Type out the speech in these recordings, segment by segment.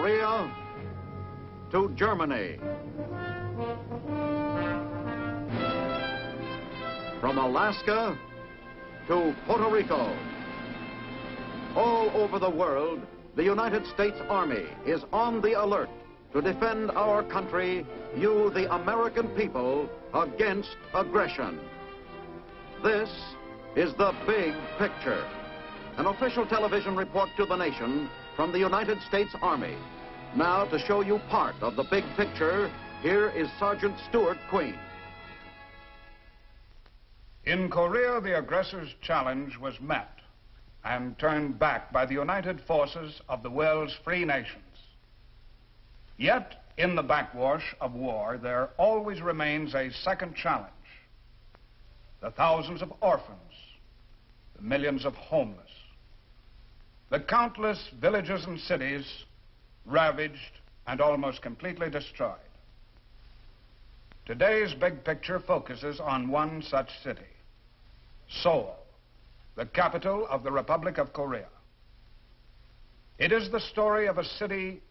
Korea to Germany. From Alaska to Puerto Rico. All over the world, the United States Army is on the alert to defend our country, you, the American people, against aggression. This is the big picture. An official television report to the nation from the United States Army. Now, to show you part of the big picture, here is Sergeant Stuart Queen. In Korea, the aggressor's challenge was met and turned back by the united forces of the world's free nations. Yet, in the backwash of war, there always remains a second challenge. The thousands of orphans, the millions of homeless, the countless villages and cities ravaged and almost completely destroyed. Today's big picture focuses on one such city, Seoul, the capital of the Republic of Korea. It is the story of a city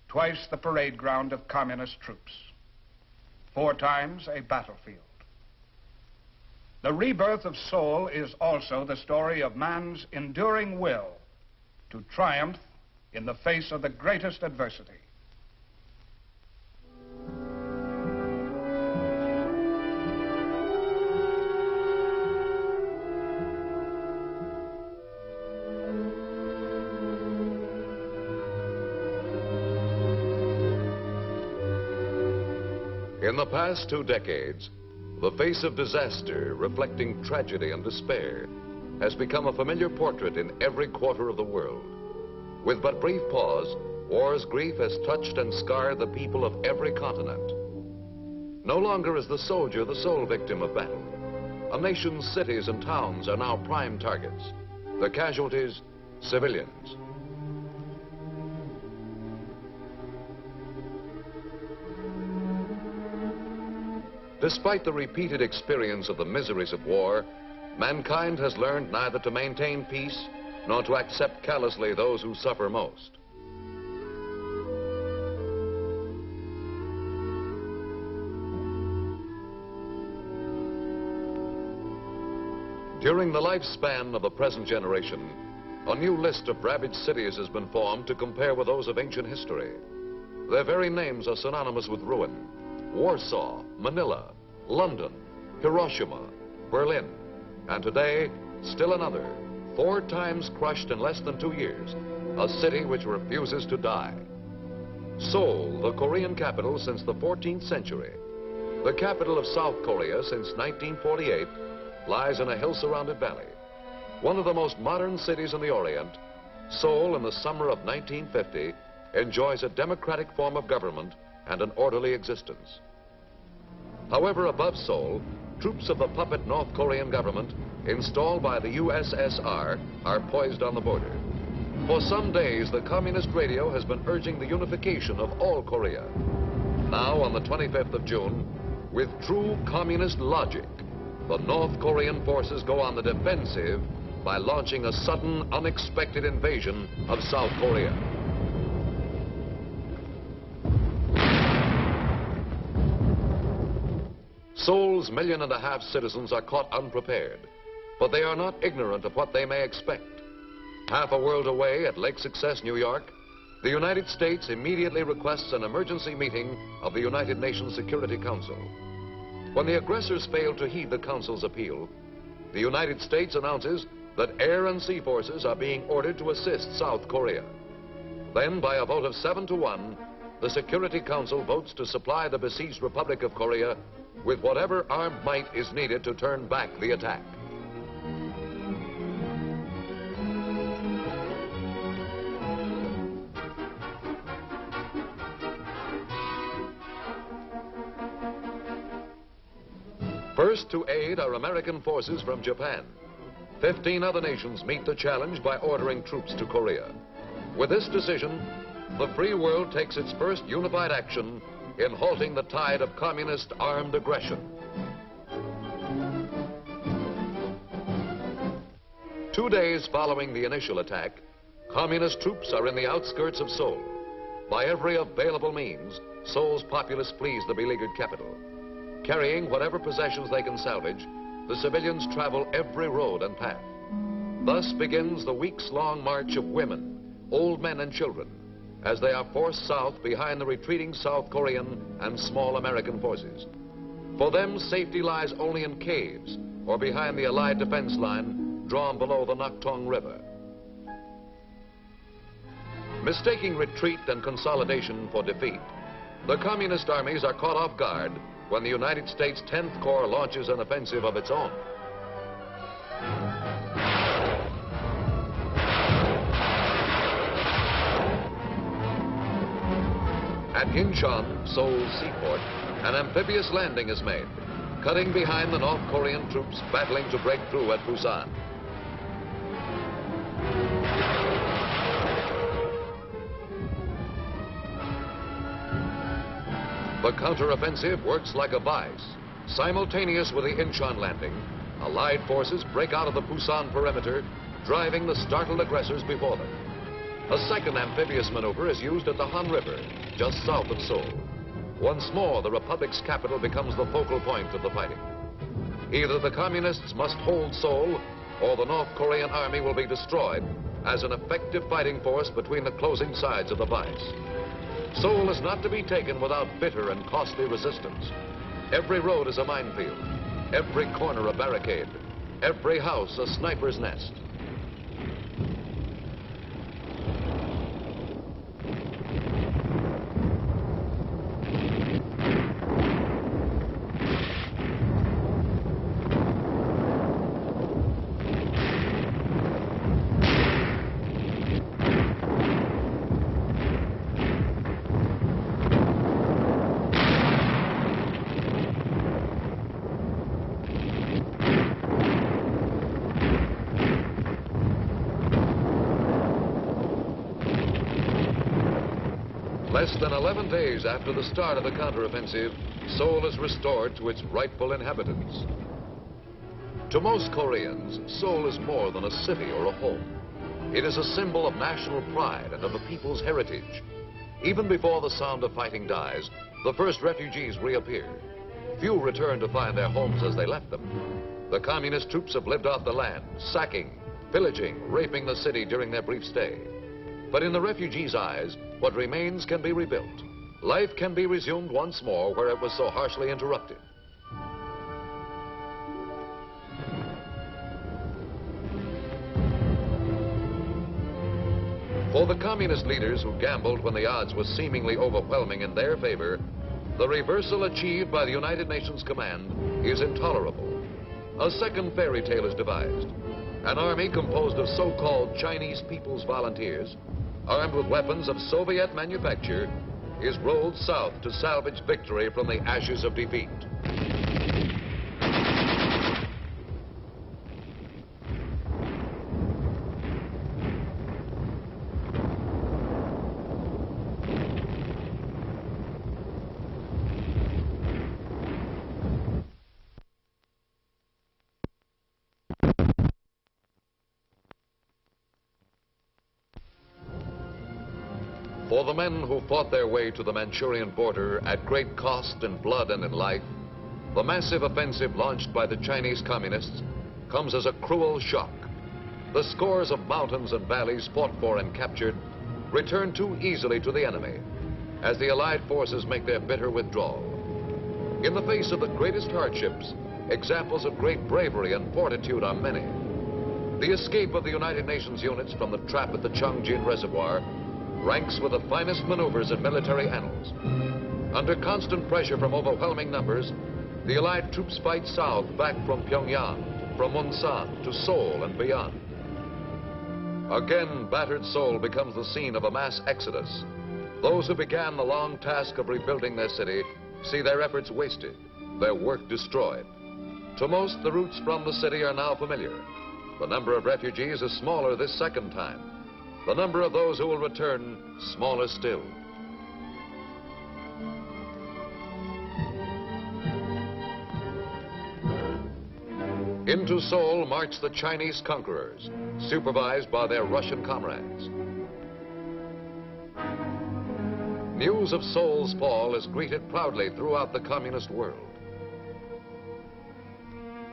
twice the parade ground of communist troops, 4 times a battlefield. The rebirth of Seoul is also the story of man's enduring will to triumph in the face of the greatest adversity. In the past 2 decades, the face of disaster, reflecting tragedy and despair, has become a familiar portrait in every quarter of the world. With but brief pause, war's grief has touched and scarred the people of every continent. No longer is the soldier the sole victim of battle. A nation's cities and towns are now prime targets. The casualties, civilians. Despite the repeated experience of the miseries of war, mankind has learned neither to maintain peace nor to accept callously those who suffer most. During the lifespan of the present generation, a new list of ravaged cities has been formed to compare with those of ancient history. Their very names are synonymous with ruin. Warsaw, Manila, London, Hiroshima, Berlin, and today, still another, 4 times crushed in less than 2 years, a city which refuses to die. Seoul, the Korean capital since the 14th century, the capital of South Korea since 1948, lies in a hill-surrounded valley. One of the most modern cities in the Orient, Seoul in the summer of 1950 enjoys a democratic form of government and an orderly existence. However, above Seoul, troops of the puppet North Korean government installed by the USSR are poised on the border. For some days, the communist radio has been urging the unification of all Korea. Now, on the 25th of June, with true communist logic, the North Korean forces go on the defensive by launching a sudden, unexpected invasion of South Korea. Seoul's 1.5 million citizens are caught unprepared, but they are not ignorant of what they may expect. Half a world away at Lake Success, New York, the United States immediately requests an emergency meeting of the United Nations Security Council. When the aggressors fail to heed the Council's appeal, the United States announces that air and sea forces are being ordered to assist South Korea. Then, by a vote of 7 to 1, the Security Council votes to supply the besieged Republic of Korea with whatever armed might is needed to turn back the attack. First to aid are American forces from Japan. 15 other nations meet the challenge by ordering troops to Korea. With this decision, the free world takes its first unified action in halting the tide of communist armed aggression. 2 days following the initial attack, communist troops are in the outskirts of Seoul. By every available means, Seoul's populace flees the beleaguered capital. Carrying whatever possessions they can salvage, the civilians travel every road and path. Thus begins the weeks-long march of women, old men and children, as they are forced south behind the retreating South Korean and small American forces. For them, safety lies only in caves or behind the Allied defense line drawn below the Naktung River. Mistaking retreat and consolidation for defeat, the communist armies are caught off guard when the United States 10th Corps launches an offensive of its own. At Incheon, Seoul's seaport, an amphibious landing is made, cutting behind the North Korean troops battling to break through at Busan. The counteroffensive works like a vice. Simultaneous with the Incheon landing, Allied forces break out of the Busan perimeter, driving the startled aggressors before them. A second amphibious maneuver is used at the Han River, just south of Seoul. Once more, the Republic's capital becomes the focal point of the fighting. Either the communists must hold Seoul, or the North Korean army will be destroyed as an effective fighting force between the closing sides of the vice. Seoul is not to be taken without bitter and costly resistance. Every road is a minefield, every corner a barricade, every house a sniper's nest. Less than 11 days after the start of the counteroffensive, Seoul is restored to its rightful inhabitants. To most Koreans, Seoul is more than a city or a home. It is a symbol of national pride and of the people's heritage. Even before the sound of fighting dies, the first refugees reappear. Few return to find their homes as they left them. The communist troops have lived off the land, sacking, pillaging, raping the city during their brief stay. But in the refugees' eyes, what remains can be rebuilt. Life can be resumed once more where it was so harshly interrupted. For the communist leaders who gambled when the odds were seemingly overwhelming in their favor, the reversal achieved by the United Nations Command is intolerable. A second fairy tale is devised. An army composed of so-called Chinese People's Volunteers, armed with weapons of Soviet manufacture, is rolled south to salvage victory from the ashes of defeat. For the men who fought their way to the Manchurian border at great cost in blood and in life, the massive offensive launched by the Chinese communists comes as a cruel shock. The scores of mountains and valleys fought for and captured return too easily to the enemy as the Allied forces make their bitter withdrawal. In the face of the greatest hardships, examples of great bravery and fortitude are many. The escape of the United Nations units from the trap at the Chongjin Reservoir ranks with the finest maneuvers in military annals. Under constant pressure from overwhelming numbers, the Allied troops fight south back from Pyongyang, from Munsan to Seoul and beyond. Again, battered Seoul becomes the scene of a mass exodus. Those who began the long task of rebuilding their city see their efforts wasted, their work destroyed. To most, the routes from the city are now familiar. The number of refugees is smaller this second time. The number of those who will return, smaller still. Into Seoul march the Chinese conquerors, supervised by their Russian comrades. news of Seoul's fall is greeted proudly throughout the communist world.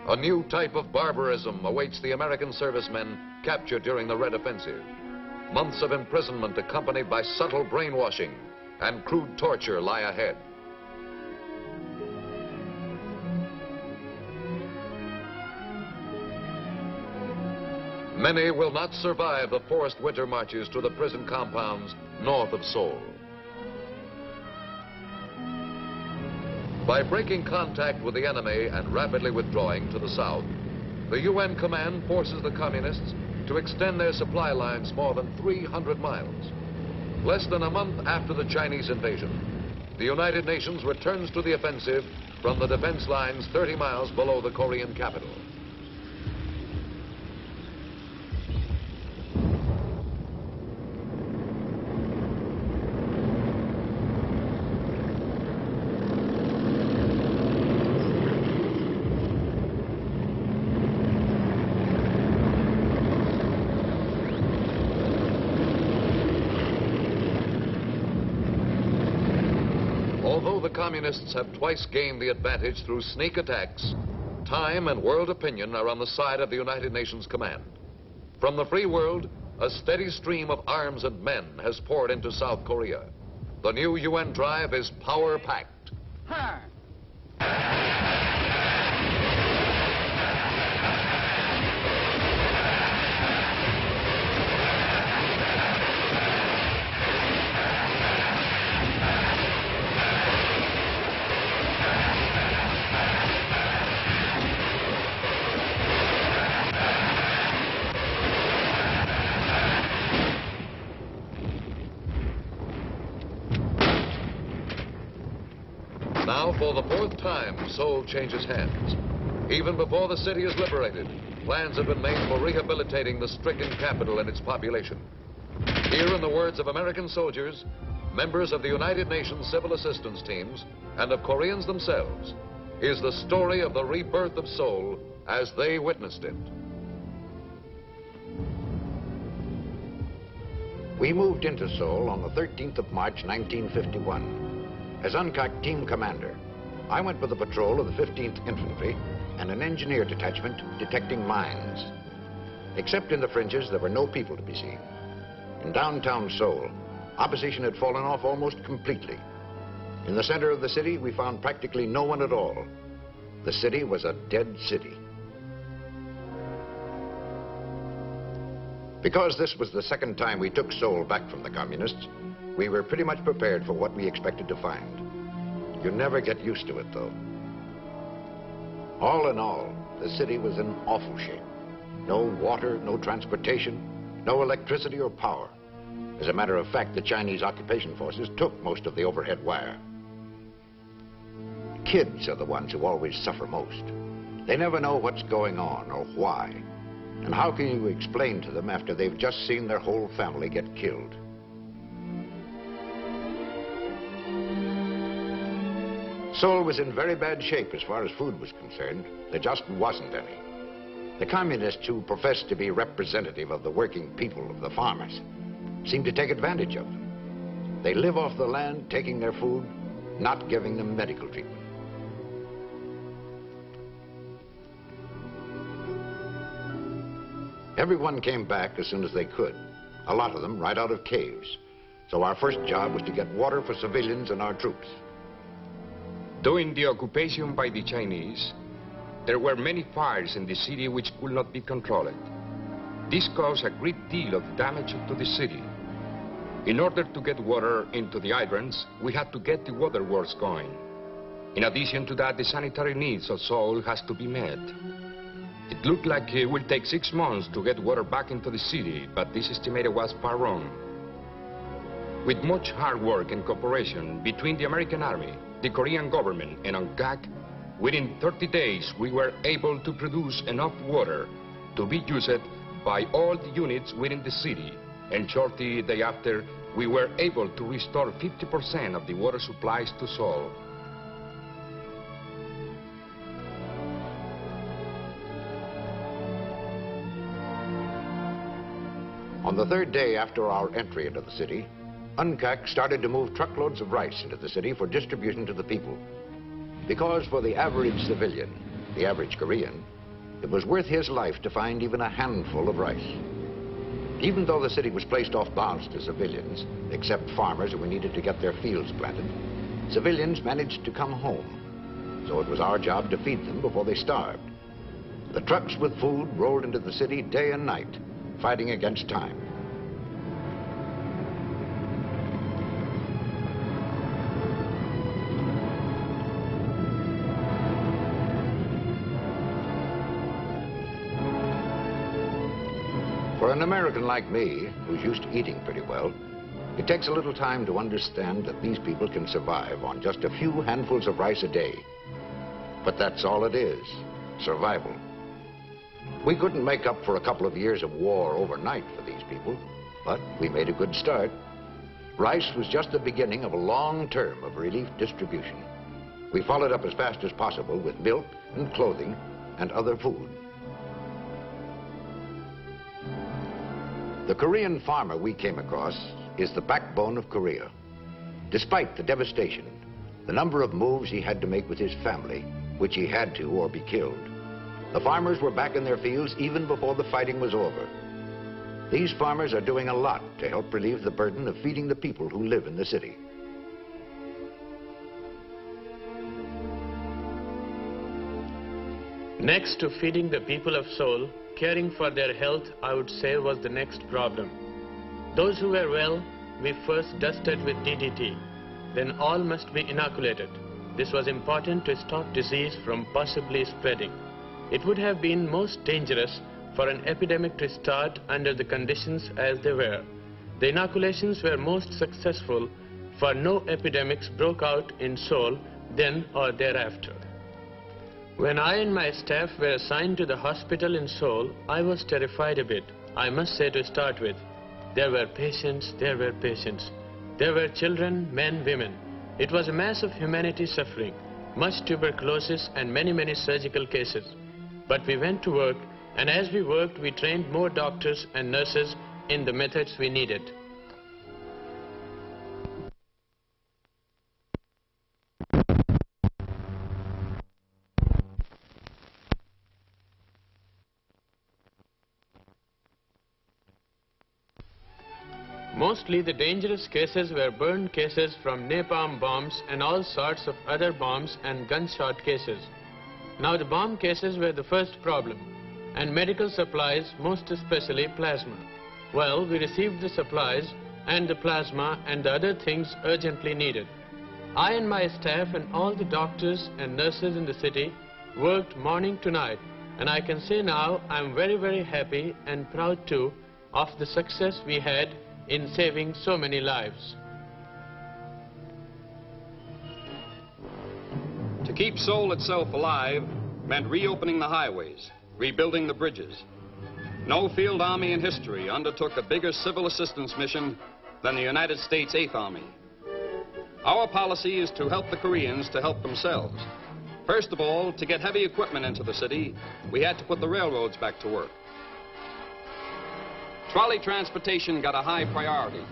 A new type of barbarism awaits the American servicemen captured during the Red Offensive. Months of imprisonment accompanied by subtle brainwashing and crude torture lie ahead. Many will not survive the forced winter marches to the prison compounds north of Seoul. By breaking contact with the enemy and rapidly withdrawing to the south, the UN command forces the communists to extend their supply lines more than 300 miles. Less than a month after the Chinese invasion, the United Nations returns to the offensive from the defense lines 30 miles below the Korean capital. Although the communists have twice gained the advantage through sneak attacks, time and world opinion are on the side of the United Nations command. From the free world, a steady stream of arms and men has poured into South Korea. The new UN drive is power-packed. Now, for the fourth time, Seoul changes hands. Even before the city is liberated, plans have been made for rehabilitating the stricken capital and its population. Here, in the words of American soldiers, members of the United Nations Civil Assistance Teams, and of Koreans themselves, is the story of the rebirth of Seoul as they witnessed it. We moved into Seoul on the 13th of March, 1951. As UNCAC team commander, I went with a patrol of the 15th Infantry and an engineer detachment detecting mines. Except in the fringes, there were no people to be seen. In downtown Seoul, opposition had fallen off almost completely. In the center of the city, we found practically no one at all. The city was a dead city. Because this was the second time we took Seoul back from the communists, we were pretty much prepared for what we expected to find. You never get used to it, though. All in all, the city was in awful shape. No water, no transportation, no electricity or power. As a matter of fact, the Chinese occupation forces took most of the overhead wire. Kids are the ones who always suffer most. They never know what's going on or why. And how can you explain to them after they've just seen their whole family get killed? Seoul was in very bad shape as far as food was concerned. There just wasn't any. The communists who professed to be representative of the working people, of the farmers, seemed to take advantage of them. They live off the land, taking their food, not giving them medical treatment. Everyone came back as soon as they could, a lot of them right out of caves. So our first job was to get water for civilians and our troops. During the occupation by the Chinese, there were many fires in the city which could not be controlled. This caused a great deal of damage to the city. In order to get water into the hydrants, we had to get the waterworks going. In addition to that, the sanitary needs of Seoul has to be met. It looked like it will take 6 months to get water back into the city, but this estimate was far wrong. With much hard work and cooperation between the American Army, the Korean government, and UNCAC, within 30 days we were able to produce enough water to be used by all the units within the city. And shortly thereafter, we were able to restore 50% of the water supplies to Seoul. On the third day after our entry into the city, UNCAC started to move truckloads of rice into the city for distribution to the people. Because for the average civilian, the average Korean, it was worth his life to find even a handful of rice. Even though the city was placed off bounds to civilians, except farmers who needed to get their fields planted, civilians managed to come home. So it was our job to feed them before they starved. The trucks with food rolled into the city day and night, fighting against time. For an American like me, who's used to eating pretty well, it takes a little time to understand that these people can survive on just a few handfuls of rice a day. But that's all it is, survival. We couldn't make up for a couple of years of war overnight for these people, but we made a good start. Rice was just the beginning of a long term of relief distribution. We followed up as fast as possible with milk and clothing and other food. The Korean farmer we came across is the backbone of Korea. Despite the devastation, the number of moves he had to make with his family, which he had to or be killed, the farmers were back in their fields even before the fighting was over. These farmers are doing a lot to help relieve the burden of feeding the people who live in the city. Next to feeding the people of Seoul, caring for their health, I would say, was the next problem. Those who were well, we first dusted with DDT. Then all must be inoculated. This was important to stop disease from possibly spreading. It would have been most dangerous for an epidemic to start under the conditions as they were. The inoculations were most successful, for no epidemics broke out in Seoul then or thereafter. When I and my staff were assigned to the hospital in Seoul, I was terrified a bit, I must say to start with. There were patients, there were patients. There were children, men, women. It was a mass of humanity suffering, much tuberculosis and many surgical cases. But we went to work, and as we worked, we trained more doctors and nurses in the methods we needed. Mostly the dangerous cases were burned cases from napalm bombs and all sorts of other bombs and gunshot cases. Now the bomb cases were the first problem, and medical supplies, most especially plasma. Well, we received the supplies and the plasma and the other things urgently needed. I and my staff and all the doctors and nurses in the city worked morning to night, and I can say now I'm very happy and proud too of the success we had in saving so many lives. To keep Seoul itself alive meant reopening the highways, rebuilding the bridges. No field army in history undertook a bigger civil assistance mission than the United States 8th Army. Our policy is to help the Koreans to help themselves. First of all, to get heavy equipment into the city, we had to put the railroads back to work. Trolley transportation got a high priority.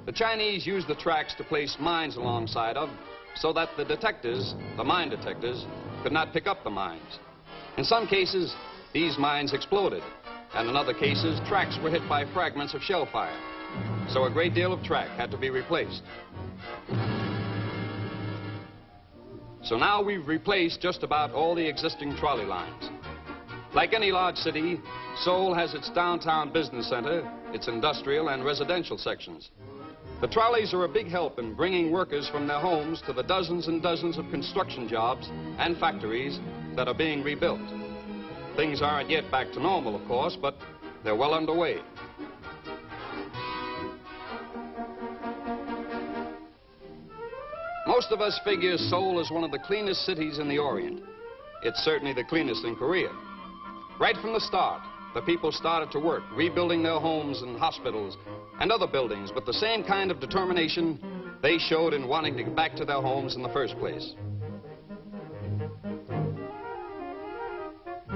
The Chinese used the tracks to place mines alongside of, so that the detectors, the mine detectors, could not pick up the mines. In some cases, these mines exploded, and in other cases, tracks were hit by fragments of shell fire. So a great deal of track had to be replaced. So now we've replaced just about all the existing trolley lines. Like any large city, Seoul has its downtown business center, its industrial and residential sections. The trolleys are a big help in bringing workers from their homes to the dozens and dozens of construction jobs and factories that are being rebuilt. Things aren't yet back to normal, of course, but they're well underway. Most of us figure Seoul is one of the cleanest cities in the Orient. It's certainly the cleanest in Korea. Right from the start, the people started to work, rebuilding their homes and hospitals and other buildings with the same kind of determination they showed in wanting to get back to their homes in the first place.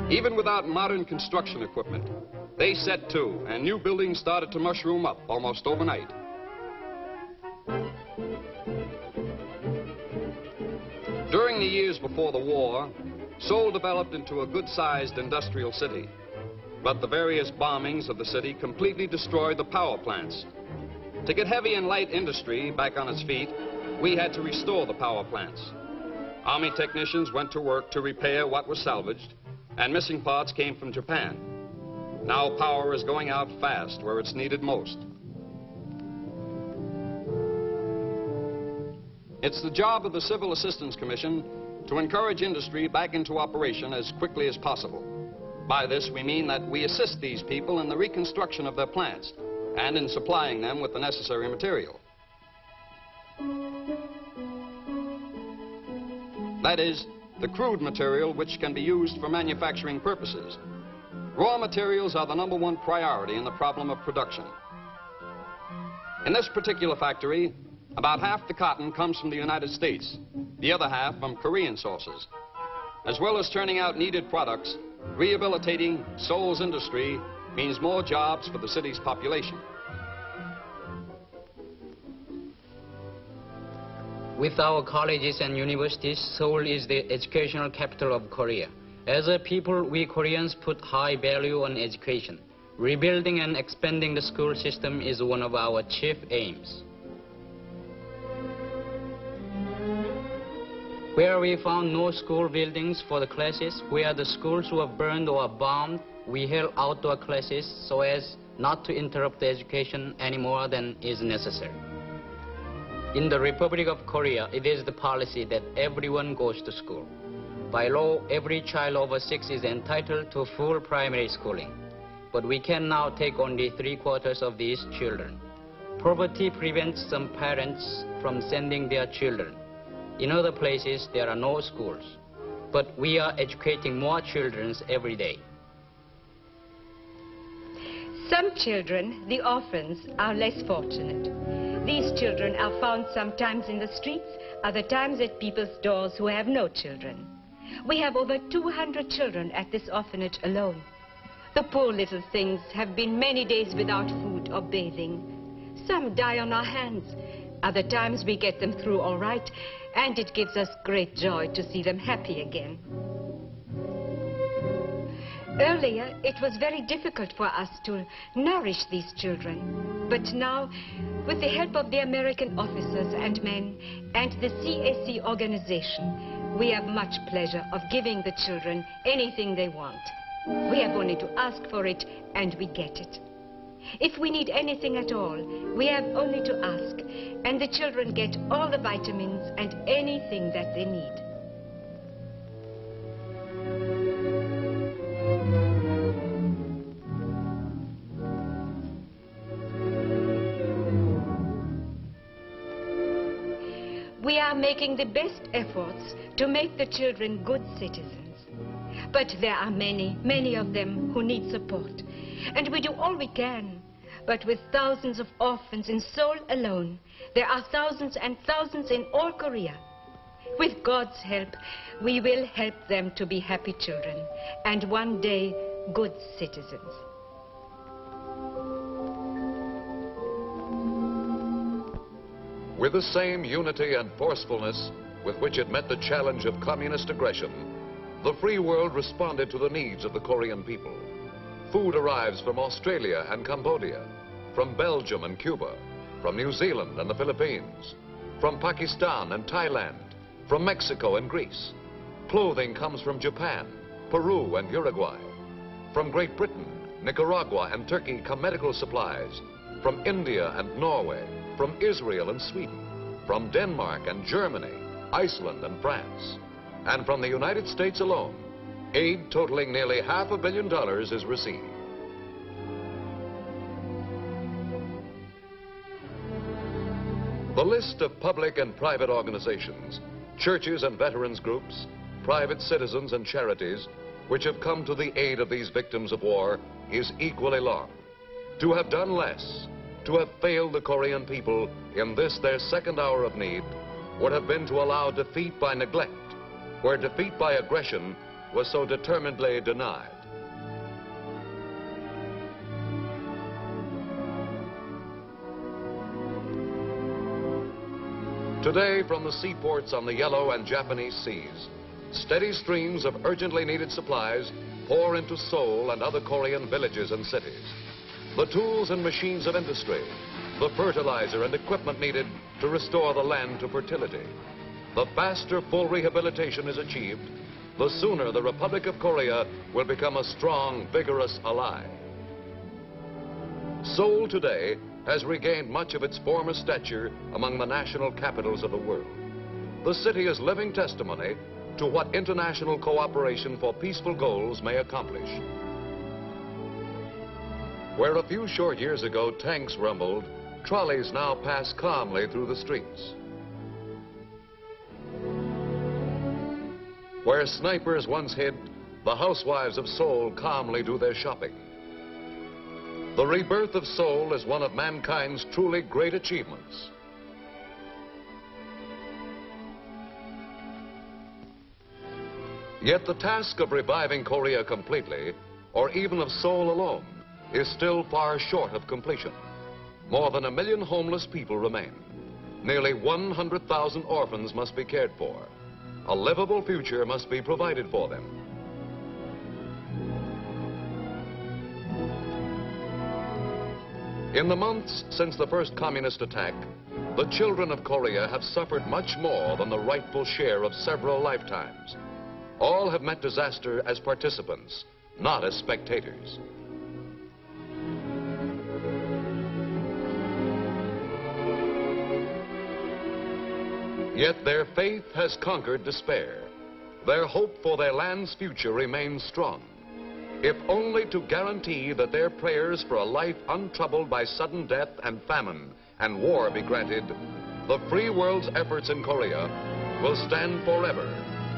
Even without modern construction equipment, they set to, and new buildings started to mushroom up almost overnight. 20 years before the war, Seoul developed into a good-sized industrial city. But the various bombings of the city completely destroyed the power plants. To get heavy and light industry back on its feet, we had to restore the power plants. Army technicians went to work to repair what was salvaged, and missing parts came from Japan. Now power is going out fast where it's needed most. It's the job of the Civil Assistance Commission to encourage industry back into operation as quickly as possible. By this, we mean that we assist these people in the reconstruction of their plants and in supplying them with the necessary material. That is, the crude material which can be used for manufacturing purposes. Raw materials are the #1 priority in the problem of production. In this particular factory, about half the cotton comes from the United States, the other half from Korean sources. As well as turning out needed products, rehabilitating Seoul's industry means more jobs for the city's population. With our colleges and universities, Seoul is the educational capital of Korea. As a people, we Koreans put high value on education. Rebuilding and expanding the school system is one of our chief aims. Where we found no school buildings for the classes, where the schools were burned or bombed, we held outdoor classes so as not to interrupt the education any more than is necessary. In the Republic of Korea, it is the policy that everyone goes to school. By law, every child over 6 is entitled to full primary schooling. But we can now take only 3/4 of these children. Poverty prevents some parents from sending their children. In other places, there are no schools. But we are educating more children every day. Some children, the orphans, are less fortunate. These children are found sometimes in the streets, other times at people's doors who have no children. We have over 200 children at this orphanage alone. The poor little things have been many days without food or bathing. Some die on our hands. Other times we get them through all right, and it gives us great joy to see them happy again. Earlier, it was very difficult for us to nourish these children. But now, with the help of the American officers and men and the CAC organization, we have much pleasure of giving the children anything they want. We have only to ask for it, and we get it. If we need anything at all, we have only to ask, and the children get all the vitamins and anything that they need. We are making the best efforts to make the children good citizens. But there are many, many of them who need support. And we do all we can. But with thousands of orphans in Seoul alone, there are thousands and thousands in all Korea. With God's help, we will help them to be happy children, and one day, good citizens. With the same unity and forcefulness with which it met the challenge of communist aggression, the free world responded to the needs of the Korean people. Food arrives from Australia and Cambodia, from Belgium and Cuba, from New Zealand and the Philippines, from Pakistan and Thailand, from Mexico and Greece. Clothing comes from Japan, Peru and Uruguay. From Great Britain, Nicaragua and Turkey come medical supplies. From India and Norway, from Israel and Sweden, from Denmark and Germany, Iceland and France. And from the United States alone, aid totaling nearly $500 million is received. The list of public and private organizations, churches and veterans groups, private citizens and charities, which have come to the aid of these victims of war is equally long. To have done less, to have failed the Korean people in this their second hour of need, would have been to allow defeat by neglect, where defeat by aggression was so determinedly denied. Today, from the seaports on the Yellow and Japanese seas, steady streams of urgently needed supplies pour into Seoul and other Korean villages and cities. The tools and machines of industry, the fertilizer and equipment needed to restore the land to fertility. The faster full rehabilitation is achieved, the sooner the Republic of Korea will become a strong, vigorous ally. Seoul today has regained much of its former stature among the national capitals of the world. The city is living testimony to what international cooperation for peaceful goals may accomplish. Where a few short years ago tanks rumbled, trolleys now pass calmly through the streets. Where snipers once hid, the housewives of Seoul calmly do their shopping. The rebirth of Seoul is one of mankind's truly great achievements. Yet the task of reviving Korea completely, or even of Seoul alone, is still far short of completion. More than 1 million homeless people remain. Nearly 100,000 orphans must be cared for. A livable future must be provided for them. In the months since the first communist attack, the children of Korea have suffered much more than the rightful share of several lifetimes. All have met disaster as participants, not as spectators. Yet their faith has conquered despair. Their hope for their land's future remains strong, if only to guarantee that their prayers for a life untroubled by sudden death and famine and war be granted. The free world's efforts in Korea will stand forever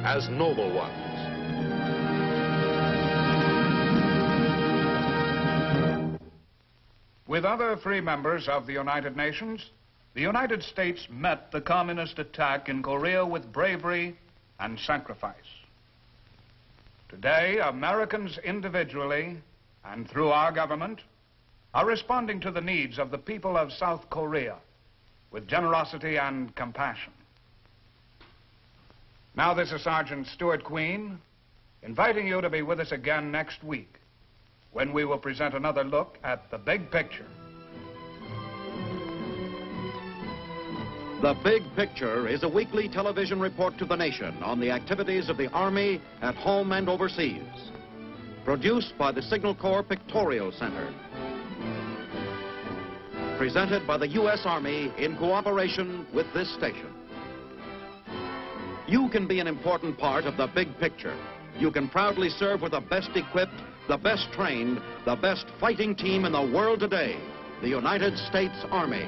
as noble ones. With other free members of the United Nations, the United States met the communist attack in Korea with bravery and sacrifice. Today, Americans individually and through our government are responding to the needs of the people of South Korea with generosity and compassion. Now, this is Sergeant Stuart Queen, inviting you to be with us again next week, when we will present another look at the big picture. The Big Picture is a weekly television report to the nation on the activities of the Army at home and overseas. Produced by the Signal Corps Pictorial Center. Presented by the U.S. Army in cooperation with this station. You can be an important part of the big picture. You can proudly serve with the best equipped, the best trained, the best fighting team in the world today, the United States Army.